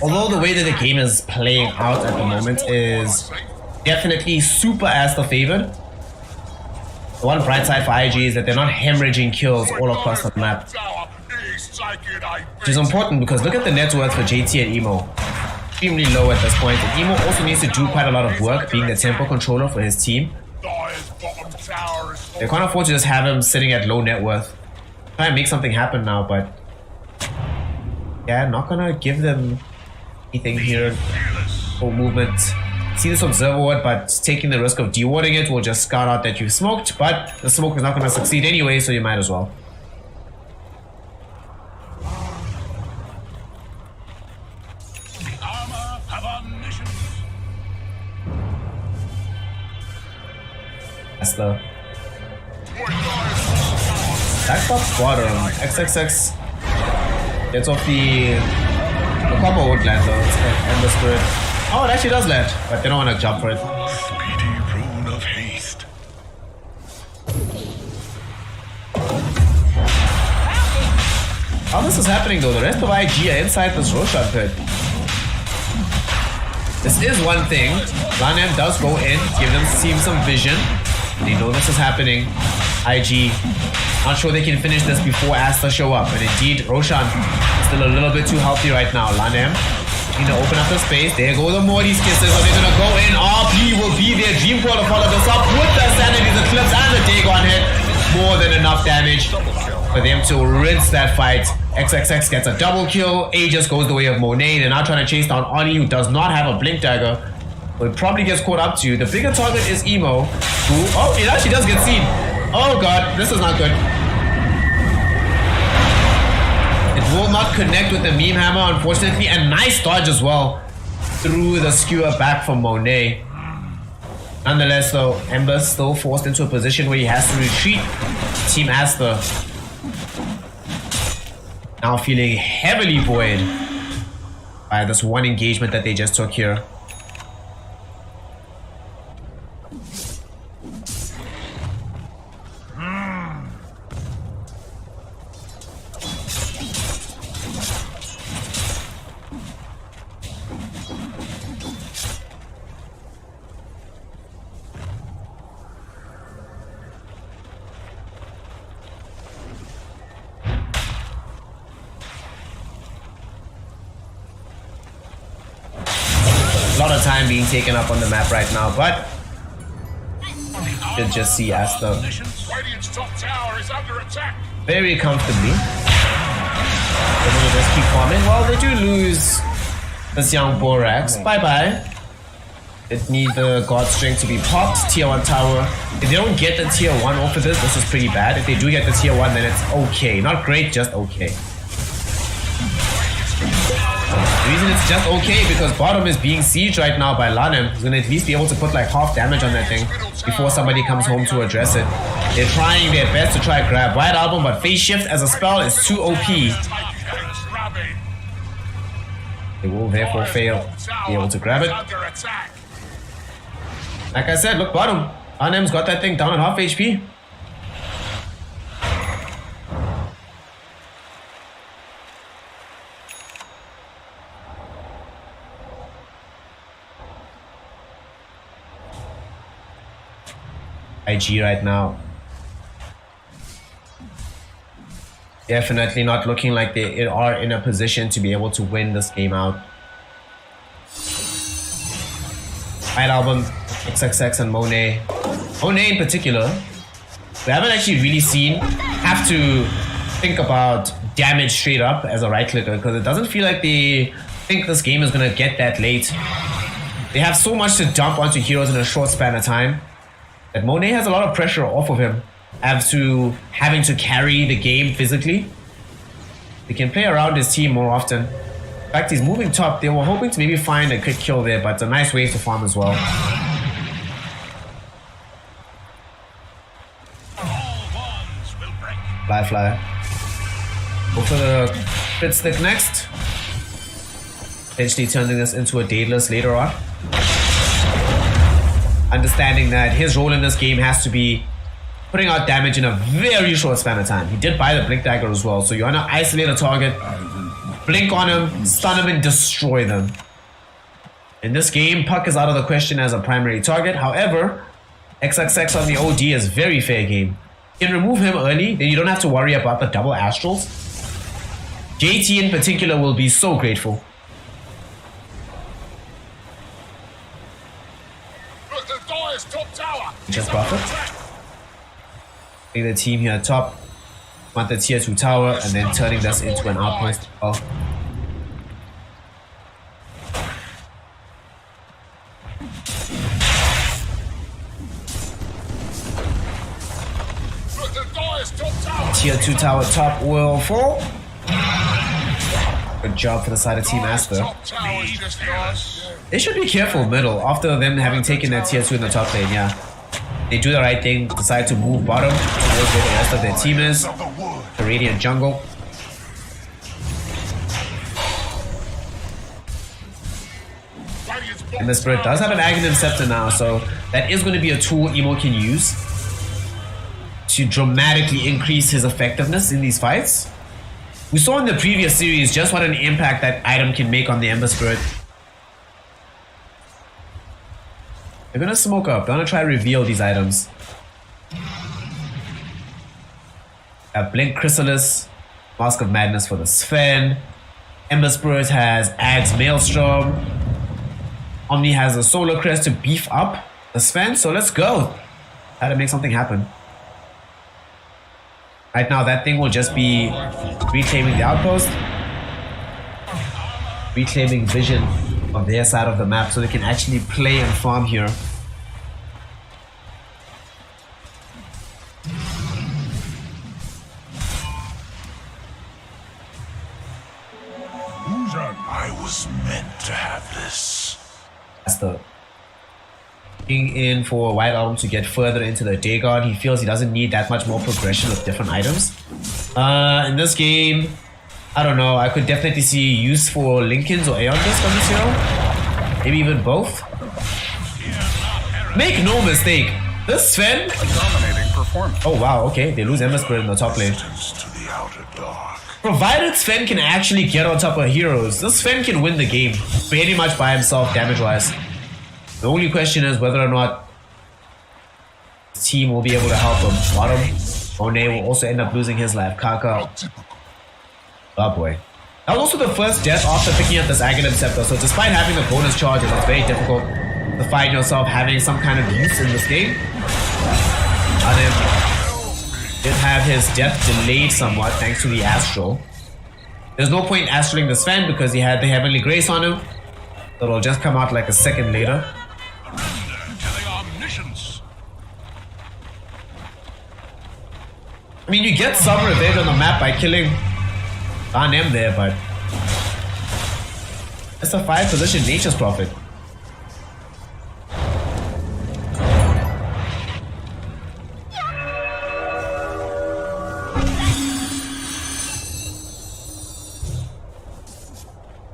although the way that the game is playing out at the moment is definitely super Aster favored, the one bright side for IG is that they're not hemorrhaging kills all across the map. Which is important because look at the net worth for JT and Emo. Extremely low at this point. And Emo also needs to do quite a lot of work being the tempo controller for his team. They can't afford to just have him sitting at low net worth. Try and make something happen now, but yeah, not gonna give them anything here for movement. See this observer ward, but taking the risk of dewarding it will just scout out that you've smoked, but the smoke is not gonna succeed anyway, so you might as well. Aster. Back up bottom. XXX gets off the combo won't land though. And the spirit. Oh, it actually does land, but they don't want to jump for it. Speedy rune of haste. How this is happening though? The rest of IG are inside this Roshan pit. This is one thing. Lanem does go in, give them team some vision. They know this is happening. IG, not sure they can finish this before Aster show up. And indeed, Roshan still a little bit too healthy right now. Lanem need to open up the space. There go the Morty's kisses. Are they gonna go in? RP will be there. Dream Call to follow this up with the Sanity, the Clips, and the Dagon hit. More than enough damage for them to rinse that fight. XXX gets a double kill. A just goes the way of Monet. They're now trying to chase down Ollie, who does not have a blink dagger. But it probably gets caught up to you. The bigger target is Emo, who, oh, it actually does get seen. Oh god, this is not good. It will not connect with the meme hammer, unfortunately. And nice dodge as well through the skewer back from Monet. Nonetheless, though, Ember's still forced into a position where he has to retreat. Team Aster now feeling heavily buoyed by this one engagement that they just took here. A lot of time being taken up on the map right now, but you just see Aster very comfortably. They're gonna just keep farming. Well, they do lose this young Borax. Bye bye. It needs the God Strength to be popped. Tier 1 tower. If they don't get the tier 1 off of this, this is pretty bad. If they do get the tier 1, then it's okay. Not great, just okay. The reason it's just okay because bottom is being sieged right now by Lanem. He's gonna at least be able to put like half damage on that thing before somebody comes home to address it. They're trying their best to try grab White Album, but Phase Shift as a spell is too OP. They will therefore fail to be able to grab it. Like I said, look bottom. Lanem's got that thing down at half HP. IG right now. Definitely not looking like they are in a position to be able to win this game out. White Album, XXX and Monet. Monet in particular, we haven't actually really seen have to think about damage straight up as a right clicker because it doesn't feel like they think this game is going to get that late. They have so much to dump onto heroes in a short span of time that Monet has a lot of pressure off of him as to having to carry the game physically. He can play around his team more often. In fact, he's moving top. They were hoping to maybe find a quick kill there, but it's a nice way to farm as well. Fly. Go for the crit stick next. Eventually turning this into a Daedalus later on. Understanding that his role in this game has to be putting out damage in a very short span of time. He did buy the Blink Dagger as well, so you want to isolate a target blink on him, stun him, and destroy them. In this game, Puck is out of the question as a primary target. However, XXX on the OD is very fair game. You can remove him early, then you don't have to worry about the double Astrals. JT in particular will be so grateful. Just buffer. I think the team here top want the tier 2 tower and then turning this into an outpost. Oh. Tier 2 tower top will fall. Good job for the side of Team Aster. They should be careful middle after them having taken their tier 2 in the top lane, yeah. They do the right thing, decide to move bottom towards where the rest of their team is. The Radiant jungle. And the Spirit does have an Aghanim Scepter now, so that is going to be a tool Emo can use to dramatically increase his effectiveness in these fights. We saw in the previous series just what an impact that item can make on the Ember Spirit. They're gonna smoke up, they're gonna try to reveal these items. Blink Chrysalis, Mask of Madness for the Sven. Ember Spirit has Ag's Maelstrom. Omni has a Solar Crest to beef up the Sven, so let's go. How to make something happen. Right now that thing will just be reclaiming the outpost. Reclaiming vision on their side of the map so they can actually play and farm here. I was meant to have this. Aster looking in for a White Album to get further into the Dagon. He feels he doesn't need that much more progression with different items. In this game, I don't know, I could definitely see use for Linken's or Aeon Disc on this hero. Maybe even both. Make no mistake, this Sven... Oh wow, okay, they lose Ember Spirit in the top lane. Provided Sven can actually get on top of heroes, this Sven can win the game pretty much by himself damage-wise. The only question is whether or not the team will be able to help him. Bottom, Monet will also end up losing his life. Kaka. Oh boy. That was also the first death after picking up this Aghanim Scepter, so despite having the bonus charges, it's very difficult to find yourself having some kind of use in this game. Adam did have his death delayed somewhat thanks to the Astral. There's no point Astraling the Sven because he had the Heavenly Grace on him. So it'll just come out like a second later. I mean, you get some revenge on the map by killing M there, but it's a 5 position Nature's Prophet.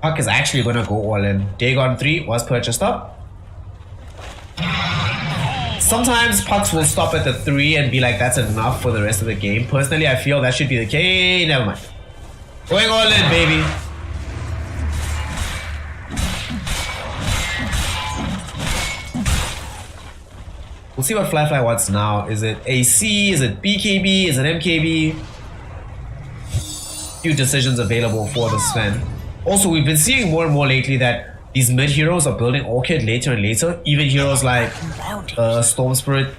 Puck is actually gonna go all in. Dagon 3 was purchased up. Sometimes Pucks will stop at the 3 and be like, that's enough for the rest of the game. Personally, I feel that should be the case. Never mind. Going all in, baby. We'll see what Flyfly wants now. Is it AC? Is it BKB? Is it MKB? Few decisions available for the Sven. Also, we've been seeing more and more lately that these mid heroes are building Orchid later and later. Even heroes like Storm Spirit.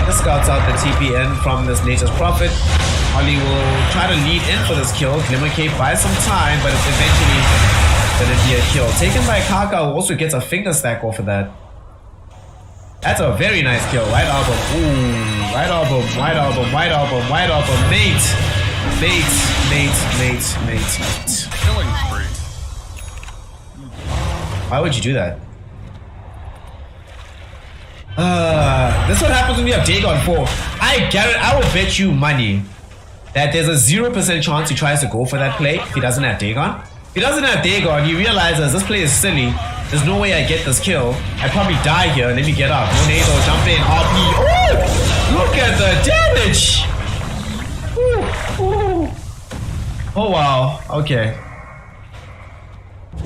This scouts out the TPN from this Nature's Prophet. Ollie will try to lead in for this kill. Glimmer Cape buys some time, but it's eventually gonna be a kill. Taken by Kaka, who also gets a finger stack off of that. That's a very nice kill. White Album. Ooh. White Album. White Album. White Album. White Album. Mate. Killing spree. Why would you do that? This is what happens when we have Dagon 4. I will bet you money that there's a 0% chance he tries to go for that play if he doesn't have Dagon. If he doesn't have Dagon, he realizes this play is silly. There's no way I get this kill. I probably die here. Let me get up. Tornado, jump in, RP. Oh! Look at the damage! Ooh, ooh. Oh wow, okay.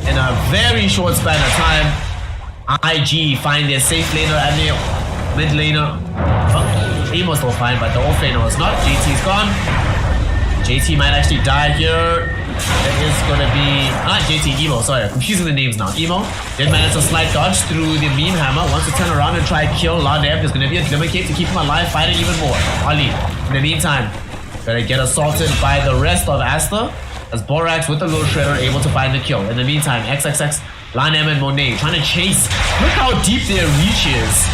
In a very short span of time, IG find their safe laner and their mid laner. Emo's still fine, but the off laner was not. JT's gone. JT might actually die here. There is gonna be not JT, Emo, sorry, I'm confusing the names now. Emo did manage to slide dodge through the meme hammer. Wants to turn around and try and kill Lanev. There's gonna be a glimmer cape to keep him alive, fighting even more. Ali, in the meantime, gonna get assaulted by the rest of Aster as Borax with the low shredder able to find the kill. In the meantime, XXX, Lanem and Monet trying to chase. Look how deep their reach is.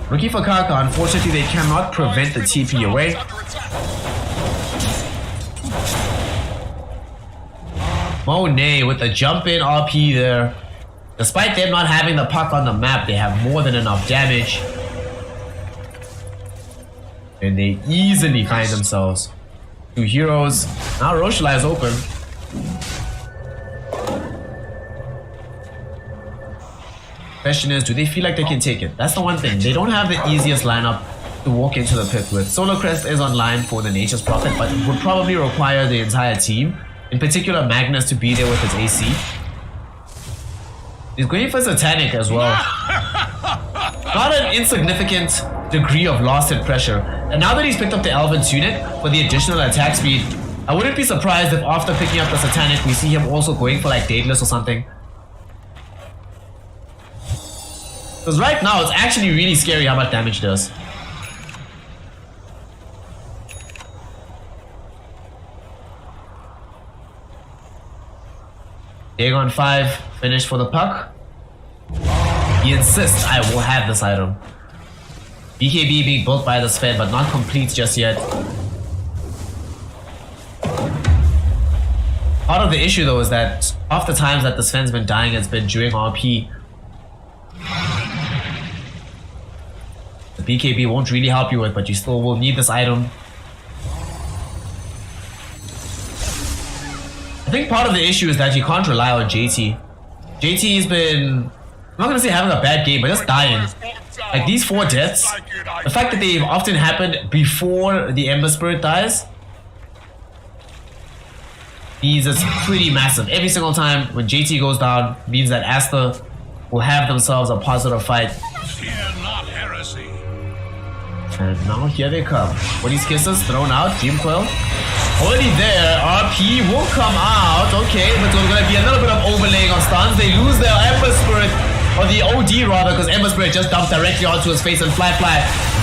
Rookie for Kaka, unfortunately they cannot prevent the TP away. Monet with the jump in RP there. Despite them not having the puck on the map, they have more than enough damage. And they easily find themselves 2 heroes. Now Roshla is open. Question is, do they feel like they can take it? That's the one thing. They don't have the easiest lineup to walk into the pit with. Solar Crest is online for the Nature's Prophet, but it would probably require the entire team. In particular, Magnus to be there with his AC. He's going for Satanic as well. Not an insignificant degree of loss and pressure. And now that he's picked up the Elven Tunic for the additional attack speed, I wouldn't be surprised if after picking up the Satanic, we see him also going for like Daedalus or something. Because right now, it's actually really scary how much damage it does. Dagon 5 finished for the puck. He insists, I will have this item. BKB being built by the Sven, but not complete just yet. Part of the issue though is that half the times that the Sven's been dying, it's been during RP. The BKB won't really help you with, but you still will need this item. I think part of the issue is that you can't rely on JT. JT's been, I'm not gonna say having a bad game, but just dying. Like these 4 deaths, the fact that they've often happened before the Ember Spirit dies, these is pretty massive. Every single time when JT goes down, means that Aster will have themselves a positive fight. And now here they come. Woody's Kisses thrown out, Dream Coil. Already there, RP will come out. Okay, but there's gonna be a little bit of overlaying of stuns. They lose their Ember Spirit, or the OD rather, because Ember Spirit just dumped directly onto his face and Fly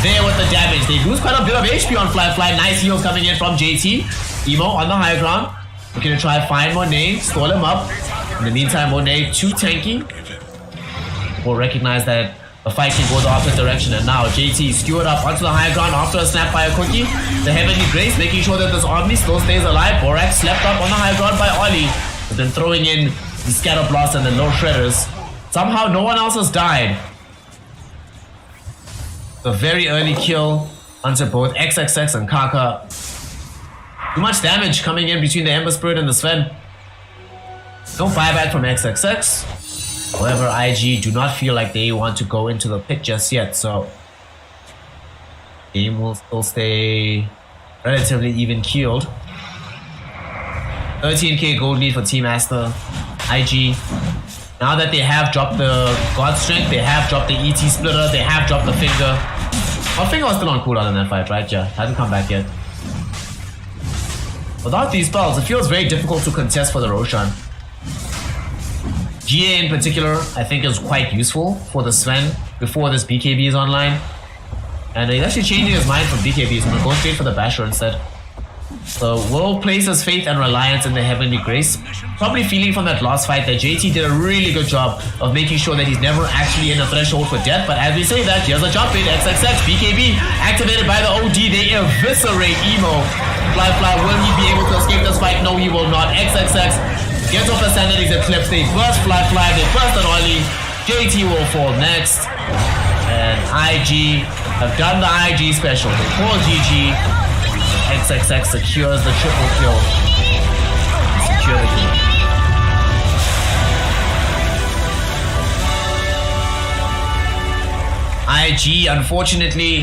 there with the damage. They lose quite a bit of HP on Fly. Nice heals coming in from JT. Emo on the high ground. Looking to try and find Monet, stall him up. In the meantime, Monet too tanky. Will recognize that the fight can go the opposite direction, and now JT skewered up onto the high ground after a snap by a cookie. The Heavenly Grace making sure that this army still stays alive. Borax slept up on the high ground by Ollie. Has been throwing in the Scatter Blast and the low shredders. Somehow no one else has died. The very early kill onto both XXX and Kaka. Too much damage coming in between the Ember Spirit and the Sven. No buyback from XXX. However, IG do not feel like they want to go into the pit just yet, so game will still stay relatively even keeled. 13k gold lead for Team Aster. IG, now that they have dropped the God Strength, they have dropped the ET Splitter, they have dropped the Finger. Oh, Finger was still on cooldown in that fight, right? Yeah, hasn't come back yet. Without these spells, it feels very difficult to contest for the Roshan. GA in particular, I think is quite useful for the Sven before this BKB is online. And he's actually changing his mind from BKB, so I'm going to go straight for the Basher instead. So Will place his faith and reliance in the Heavenly Grace. Probably feeling from that last fight that JT did a really good job of making sure that he's never actually in the threshold for death. But as we say that, here's a jump in, XXX, BKB activated by the OD. They eviscerate Emo. Fly, will he be able to escape this fight? No, he will not. XXX gets off the Sanity's Eclipse. They burst Fly, they burst an Ollie. JT will fall next. And IG have done the IG special. They call GG. XXX secures the triple kill. Secure the kill. IG, unfortunately,